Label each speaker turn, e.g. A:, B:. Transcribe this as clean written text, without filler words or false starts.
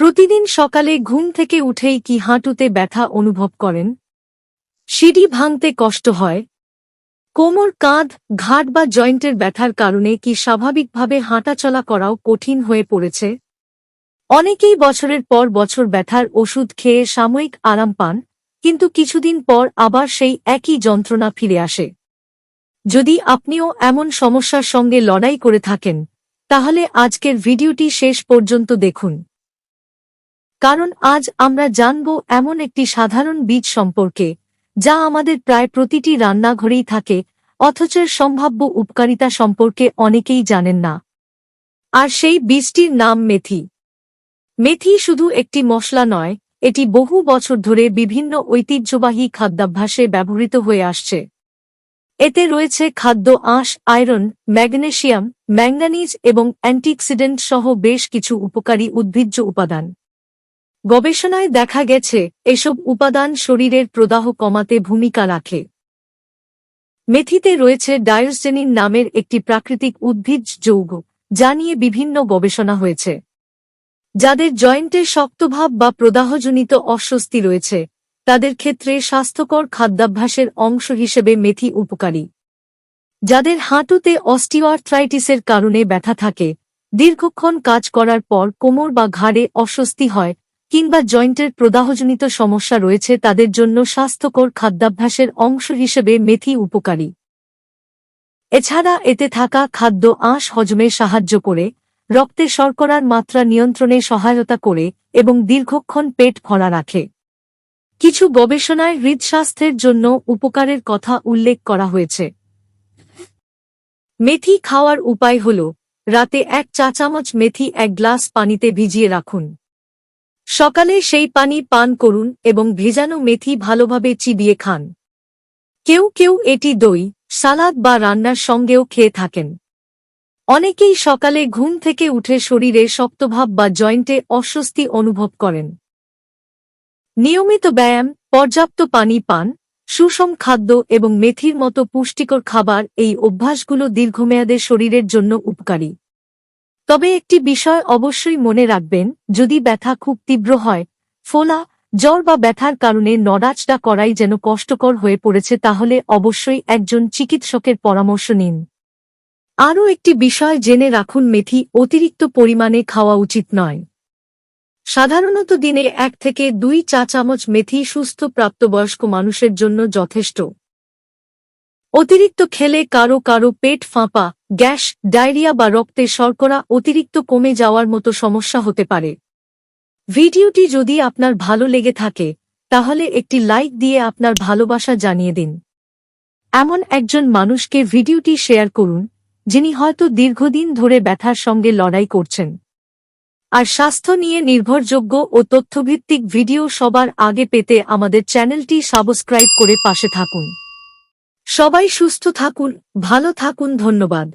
A: প্রতিদিন সকালে ঘুম থেকে উঠেই কি হাঁটুতে ব্যথা অনুভব করেন? সিঁড়ি ভাঙতে কষ্ট হয়? কোমর, কাঁধ, ঘাট বা জয়েন্টের ব্যথার কারণে কি স্বাভাবিকভাবে হাঁটাচলা করাও কঠিন হয়ে পড়েছে? অনেকেই বছরের পর বছর ব্যথার ওষুধ খেয়ে সাময়িক আরাম পান, কিন্তু কিছুদিন পর আবার সেই একই যন্ত্রণা ফিরে আসে। যদি আপনিও এমন সমস্যার সঙ্গে লড়াই করে থাকেন, তাহলে আজকের ভিডিওটি শেষ পর্যন্ত দেখুন। কারণ আজ আমরা জানব এমন একটি সাধারণ বীজ সম্পর্কে, যা আমাদের প্রায় প্রতিটি রান্নাঘরেই থাকে, অথচ এর সম্ভাব্য উপকারিতা সম্পর্কে অনেকেই জানেন না। আর সেই বীজটির নাম মেথি। মেথি শুধু একটি মশলা নয়, এটি বহু বছর ধরে বিভিন্ন ঐতিহ্যবাহী খাদ্যাভ্যাসে ব্যবহৃত হয়ে আসছে। এতে রয়েছে খাদ্য আঁশ, আয়রন, ম্যাগনেসিয়াম, ম্যাঙ্গানিজ এবং অ্যান্টিঅক্সিডেন্ট সহ বেশ কিছু উপকারী উদ্ভিজ্জ উপাদান। গবেষণায় দেখা গেছে এসব উপাদান শরীরের প্রদাহ কমাতে ভূমিকা রাখে। মেথিতে রয়েছে ডায়োস্টেনিন নামের একটি প্রাকৃতিক উদ্ভিজ্জ যৌগ, যা নিয়ে বিভিন্ন গবেষণা হয়েছে। যাদের জয়েন্টে শক্তভাব বা প্রদাহজনিত অস্বস্তি রয়েছে, তাদের ক্ষেত্রে স্বাস্থ্যকর খাদ্যাভ্যাসের অংশ হিসেবে মেথি উপকারী। যাদের হাঁটুতে অস্টিওআর্থ্রাইটিসের কারণে ব্যথা থাকে, দীর্ঘক্ষণ কাজ করার পর কোমর বা ঘাড়ে অস্বস্তি হয়, কিংবা জয়েন্টের প্রদাহজনিত সমস্যা রয়েছে, তাদের জন্য স্বাস্থ্যকর খাদ্যাভ্যাসের অংশ হিসেবে মেথি উপকারী। এছাড়া এতে থাকা খাদ্য আঁশ হজমে সাহায্য করে, রক্তে শর্করার মাত্রা নিয়ন্ত্রণে সহায়তা করে এবং দীর্ঘক্ষণ পেট ভরা রাখে। কিছু গবেষণায় হৃদস্বাস্থ্যের জন্য উপকারের কথা উল্লেখ করা হয়েছে। মেথি খাওয়ার উপায় হল, রাতে 1 চা-চামচ মেথি 1 গ্লাস পানিতে ভিজিয়ে রাখুন। সকালে সেই পানি পান করুন এবং ভেজানো মেথি ভালোভাবে চিবিয়ে খান। কেউ কেউ এটি দই, সালাদ বা রান্নার সঙ্গেও খেয়ে থাকেন। অনেকেই সকালে ঘুম থেকে উঠে শরীরে শক্তভাব বা জয়েন্টে অস্বস্তি অনুভব করেন। নিয়মিত ব্যায়াম, পর্যাপ্ত পানি পান, সুষম খাদ্য এবং মেথির মতো পুষ্টিকর খাবার, এই অভ্যাসগুলো দীর্ঘমেয়াদে শরীরের জন্য উপকারী। তবে একটি বিষয় অবশ্যই মনে রাখবেন, যদি ব্যথা খুব তীব্র হয়, ফোলা, জ্বর বা ব্যথার কারণে নড়াচড়া করাই যেন কষ্টকর হয়ে পড়েছে, তাহলে অবশ্যই একজন চিকিৎসকের পরামর্শ নিন। আরও একটি বিষয় জেনে রাখুন, মেথি অতিরিক্ত পরিমাণে খাওয়া উচিত নয়। সাধারণত দিনে 1 থেকে 2 চা-চামচ মেথি সুস্থ প্রাপ্তবয়স্ক মানুষের জন্য যথেষ্ট। অতিরিক্ত খেলে কারো কারো পেট ফাঁপা, গ্যাস, ডায়রিয়া বা রক্তে শর্করা অতিরিক্ত কমে যাওয়ার মতো সমস্যা হতে পারে। ভিডিওটি যদি আপনার ভালো লেগে থাকে, তাহলে একটি লাইক দিয়ে আপনার ভালোবাসা জানিয়ে দিন। এমন একজন মানুষকে ভিডিওটি শেয়ার করুন, যিনি হয়তো দীর্ঘদিন ধরে ব্যথার সঙ্গে লড়াই করছেন। আর স্বাস্থ্য নিয়ে নির্ভরযোগ্য ও তথ্যভিত্তিক ভিডিও সবার আগে পেতে আমাদের চ্যানেলটি সাবস্ক্রাইব করে পাশে থাকুন। সবাই সুস্থ থাকুন, ভালো থাকুন, ধন্যবাদ।